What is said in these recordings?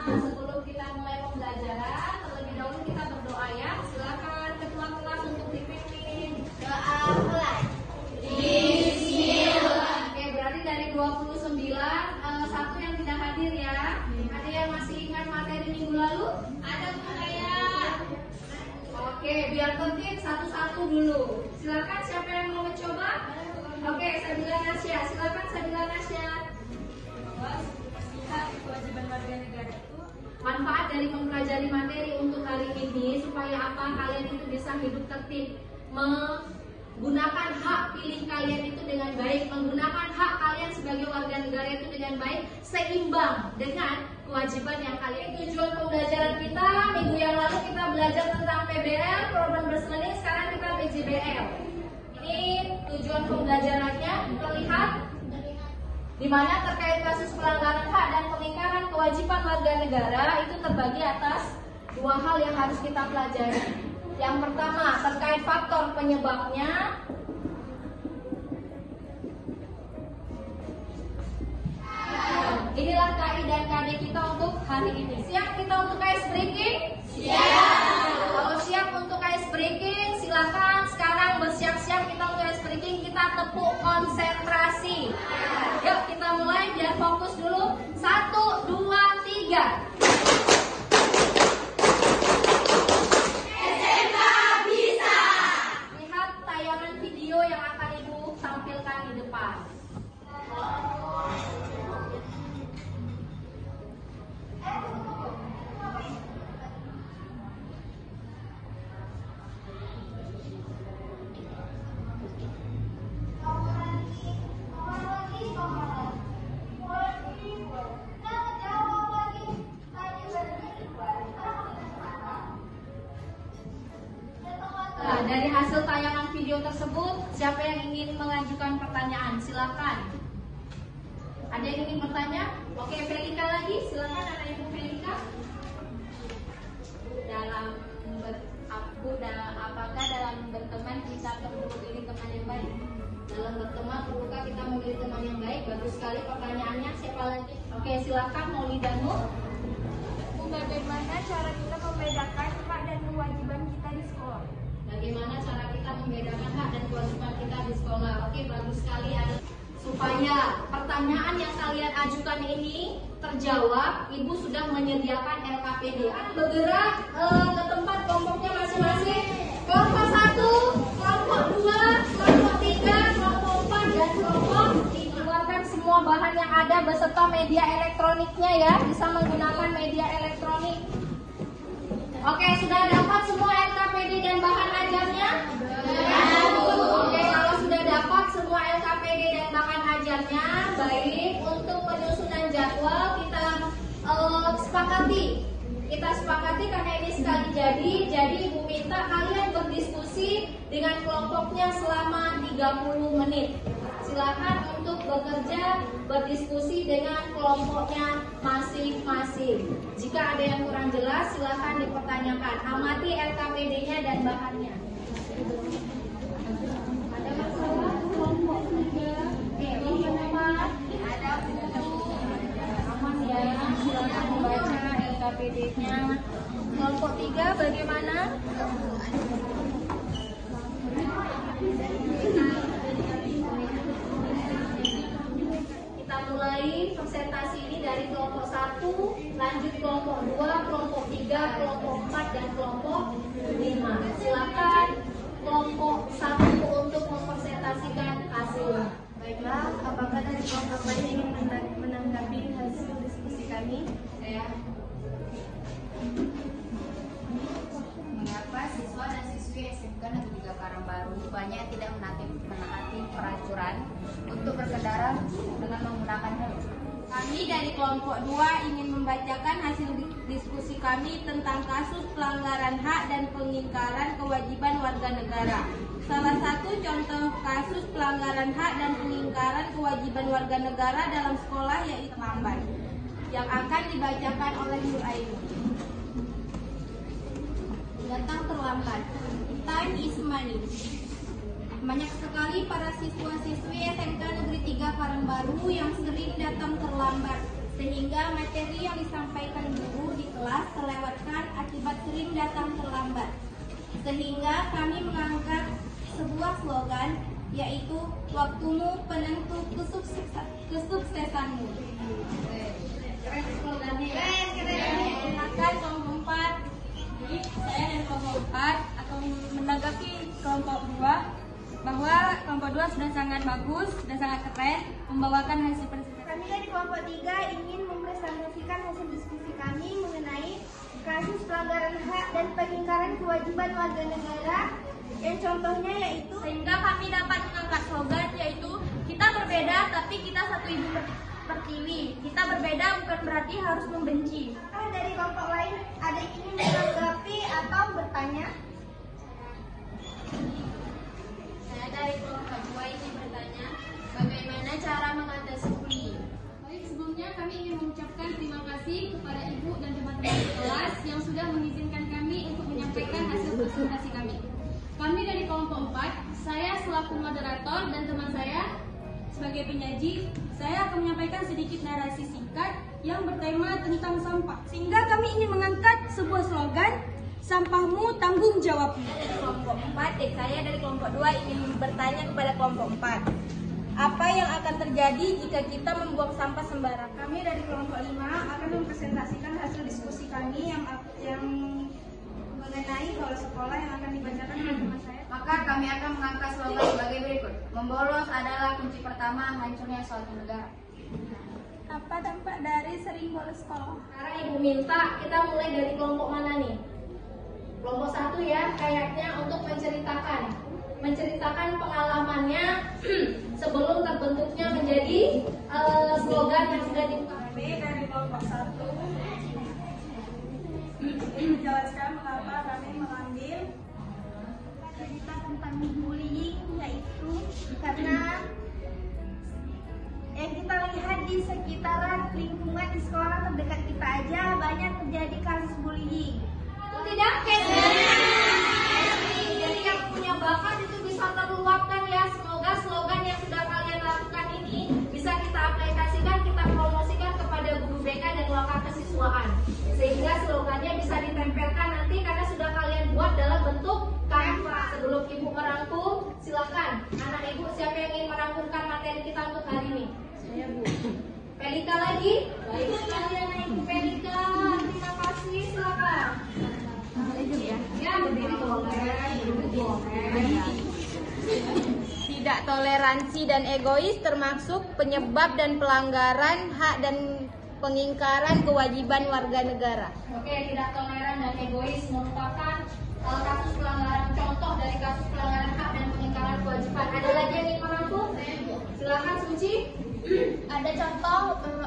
Sebelum kita mulai pembelajaran, terlebih dahulu kita berdoa ya. Silakan ketua kelas untuk dipimpin doa mulai. Bismillah. Oke, berarti dari 29 satu yang tidak hadir ya. Ada yang masih ingat materi minggu lalu? Ada saya. Oke, biar tertib satu-satu dulu. Silakan siapa yang mau mencoba? Oke, Sabila Nasya. Silakan Sabila Nasya. Kewajiban warga negara itu Manfaat dari mempelajari materi untuk hari ini supaya apa? Kalian itu bisa hidup tertib, menggunakan hak pilih kalian itu dengan baik, menggunakan hak kalian sebagai warga negara itu dengan baik, seimbang dengan kewajiban yang kalian. Tujuan pembelajaran kita minggu yang lalu kita belajar tentang PBL, Program Based Learning, sekarang kita PJBL. Ini tujuan pembelajarannya terlihat di mana terkait kasus pelanggaran hak dan pengingkaran kewajiban warga negara itu terbagi atas dua hal yang harus kita pelajari. Yang pertama terkait faktor penyebabnya. Inilah KI dan KD kita untuk hari ini. Siap kita untuk ice breaking? Siap. Kalau siap untuk ice breaking, silakan sekarang bersiap-siap kita untuk ice breaking. Kita tepuk konsentrasi. Yuk kita mulai biar fokus dulu. 1, 2, 3. SMK bisa. Lihat tayangan video yang akan Ibu tampilkan di depan. Dari hasil tayangan video tersebut, siapa yang ingin mengajukan pertanyaan? Silakan. Ada yang ingin bertanya? Oke, Felika lagi. Silakan anak Ibu Felika. Apakah dalam berteman kita perlu memilih teman yang baik? Dalam berteman perlukah kita memilih teman yang baik? Bagus sekali pertanyaannya. Siapa lagi? Oke, silakan Maulida Nur. bagaimana cara kita membedakan hak dan kewajiban kita di sekolah. Bagaimana cara kita membedakan hak dan kewajiban kita di sekolah? Oke, bagus sekali. Supaya pertanyaan yang kalian ajukan ini terjawab, Ibu sudah menyediakan LKPD. Bergerak ke tempat kelompoknya masing-masing. Kelompok 1, kelompok 2, kelompok 3, kelompok 4, dan kelompok dikeluarkan semua bahan yang ada beserta media elektroniknya ya. Bisa menggunakan media elektronik. Oke, sudah dapat semua LKPD dan bahan ajarnya? Oke, kalau sudah dapat semua LKPD dan bahan ajarnya, baik, untuk penyusunan jadwal kita sepakati. Kita sepakati karena ini sekali jadi Ibu minta kalian berdiskusi dengan kelompoknya selama 30 menit. Silakan untuk bekerja, berdiskusi dengan kelompoknya masing-masing. Jika ada yang kurang jelas, silakan dipertanyakan. Amati LKPD-nya dan bahannya. Ada masalah kelompok 3? Kelompok 4? Ada aman ya. Silakan membaca LKPD-nya. Kelompok 3 bagaimana? Kita mulai presentasi ini dari kelompok 1, lanjut kelompok 2, kelompok 3, kelompok 4, dan kelompok 5. Silakan kelompok 1 untuk mempresentasikan hasilnya. Baiklah, apakah dari kelompok lain ingin menanggapi hasil diskusi kami? Mengapa siswa dan siswi SMK Negeri 3 Parangbaru banyak tidak menaati peraturan untuk berkendara dengan menggunakan helm? Kami dari kelompok 2 ingin membacakan hasil diskusi kami tentang kasus pelanggaran hak dan pengingkaran kewajiban warga negara. Salah satu contoh kasus pelanggaran hak dan pengingkaran kewajiban warga negara dalam sekolah yaitu terlambat, yang akan dibacakan oleh Nur Ainur. Datang terlambat. Time is money. Banyak sekali para siswa-siswi SMK Negeri 3 Parangbaru yang sering datang terlambat, sehingga sehingga materi yang disampaikan guru di kelas terlewatkan akibat sering datang terlambat. Sehingga kami mengangkat sebuah slogan, yaitu waktumu penentu kesuksesanmu. Keren slogannya. Keren. Silakan kelompok 4. Jadi saya dari kelompok 4 akan menanggapi kelompok 2 bahwa kelompok 2 sudah sangat bagus, sudah sangat keren membawakan hasil presentasi. Kami dari kelompok 3 ingin mempresentasikan hasil diskusi kami mengenai kasus pelanggaran hak dan pengingkaran kewajiban warga negara yang contohnya yaitu Sehingga kami dapat mengangkat slogan yaitu kita berbeda tapi kita satu ibu pertiwi. Kita berbeda bukan berarti harus membenci. dari kelompok lain ada yang ingin menanggapi atau bertanya. Saya dari kelompok 2 ingin bertanya bagaimana cara mengatasi bullying. Baik, sebelumnya kami ingin mengucapkan terima kasih kepada Ibu dan teman-teman di kelas yang sudah mengizinkan kami untuk menyampaikan hasil presentasi kami. Kami dari kelompok 4, saya selaku moderator dan teman saya sebagai penyaji, saya akan menyampaikan sedikit narasi singkat yang bertema tentang sampah. Sehingga kami ingin mengangkat sebuah slogan, sampahmu tanggung jawabmu. Dari kelompok 4 dan saya dari kelompok 2 ingin bertanya kepada kelompok 4. Apa yang akan terjadi jika kita membuang sampah sembarangan? Kami dari kelompok 5 akan mempresentasikan hasil diskusi kami yang mengenai bola sekolah yang akan dibacakan oleh teman saya. Maka kami akan mengangkat slogan sebagai berikut. Membolos adalah kunci pertama hancurnya suatu negara. Apa dampak dari sering bolos sekolah? Sekarang Ibu minta kita mulai dari kelompok mana nih? Kelompok 1 ya, kayaknya untuk menceritakan pengalamannya sebelum terbentuknya menjadi slogan yang sudah dipakai. Dari kelompok 1 menjelaskan mengapa kami mengambil cerita tentang bullying, yaitu karena yang kita lihat di sekitaran lingkungan di sekolah terdekat kita aja banyak terjadi kasus bullying. Itu tidak? Jadi yang punya bakat itu bisa terluapkan ya. Semoga slogan yang sudah kalian lakukan ini bisa kita aplikasikan, kita promosikan kepada guru BK dan loka kesiswaan. Sehingga slogannya bisa ditempelkan nanti karena sudah kalian buat dalam bentuk kanvas. Sebelum Ibu merangkum, silakan anak Ibu siapa yang ingin merangkumkan materi kita untuk hari ini? Saya Bu. Pelika lagi? Baik sekali anak Ibu Pelika. Terima kasih, silakan. Ya, berdiri boleh. Tidak toleransi dan egois termasuk penyebab dan pelanggaran hak dan pengingkaran kewajiban warga negara. Oke, tidak toleran dan egois merupakan kasus pelanggaran, contoh dari kasus pelanggaran hak dan pengingkaran kewajiban. Ada lagi yang ingin merangkum? Silakan Suci.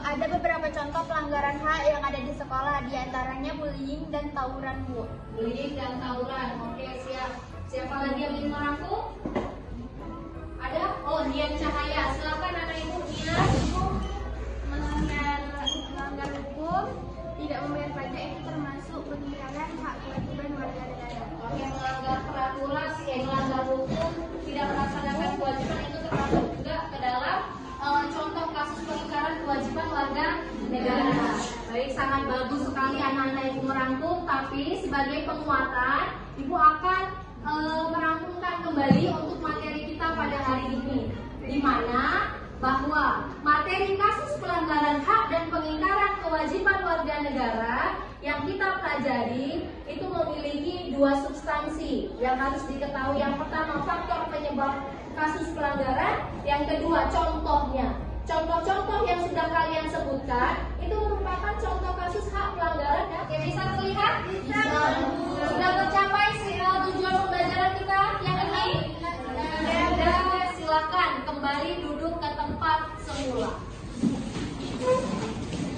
Ada beberapa contoh pelanggaran hak yang ada di sekolah, diantaranya bullying dan tawuran, Bu. Bullying dan tawuran. Oke, siap. Siapa lagi yang ingin merangkum? Ada? Oh, Dian Cahaya. Silakan anak Ibu Dian. Melanggar hukum, tidak membayar pajak itu termasuk pengingkaran hak kewajiban warga negara. Oke, melanggar peraturan, melanggar hukum, tidak melaksanakan kewajiban itu termasuk juga ke dalam contoh kasus pengingkaran kewajiban warga negara. Baik, sangat bagus sekali anak-anak Ibu merangkum, tapi sebagai penguatan, Ibu akan merangkumkan kembali untuk materi kita pada hari ini, di mana bahwa materi kasus pelanggaran hak dan pengingkaran kewajiban warga negara yang kita pelajari itu memiliki dua substansi yang harus diketahui. Yang pertama, faktor penyebab kasus pelanggaran. Yang kedua, contohnya. Contoh-contoh yang sudah kalian sebutkan itu merupakan contoh kasus hak pelanggaran. Oke, bisa terlihat? Sudah tercapai tujuan pembelajaran kita yang ini? Ya, silakan kembali duduk ke tempat semula.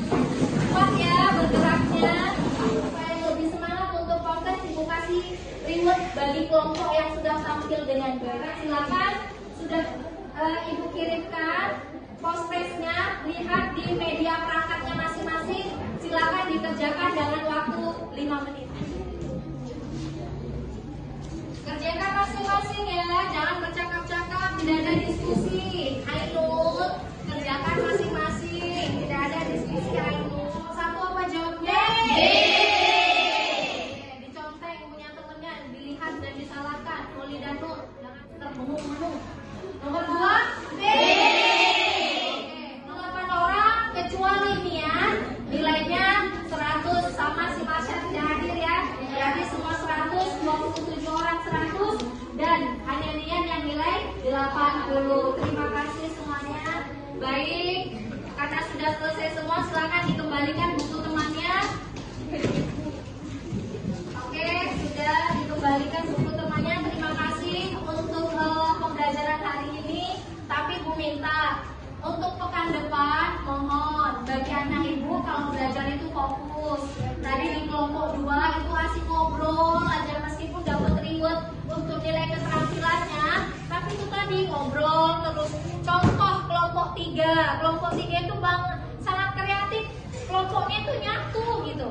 Cepat ya bergeraknya supaya lebih semangat untuk konten. Ibu kasih reward bagi kelompok yang sudah tampil dengan baik. Silakan sudah Ibu kirimkan post-testnya, lihat di media perangkatnya masing-masing. Silakan dikerjakan dalam waktu 5 menit. Kerjakan masing-masing ya, jangan bercakap-cakap, tidak ada diskusi. Ainul, kerjakan masing-masing, tidak ada diskusi Ainul. dulu. Terima kasih semuanya. Baik, karena sudah selesai semua, silakan dikembalikan buku temannya. Oke, sudah dikembalikan buku temannya. Terima kasih untuk pembelajaran hari ini. Tapi Bu minta untuk pekan depan, mohon bagi anak ibu kalau belajar itu fokus. Tadi di kelompok 2 itu asik ngobrol aja, meskipun dapat reward untuk nilai keterampilannya, tapi itu tadi ngobrol terus. Contoh kelompok 3. Kelompok 3 itu sangat kreatif. Kelompoknya itu nyatu gitu.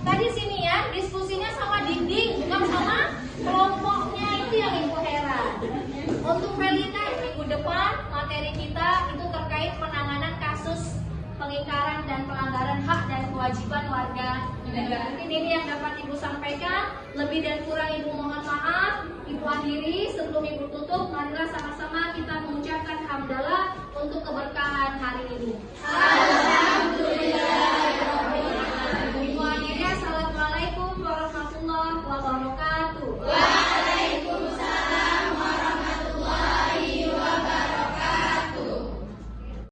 Tadi sini ya, diskusinya sama dinding, bukan sama kelompoknya, itu yang ibu heran. Untuk Melina, minggu depan materi kita itu terkait penanganan kasus pengingkaran dan pelanggaran hak dan kewajiban warga negara. Mungkin ini yang dapat ibu sampaikan. Lebih dan kurang ibu mohon maaf. Ibu akhiri, sebelum ibu tutup, marilah sama-sama kita mengucapkan hamdalah untuk keberkahan hari ini.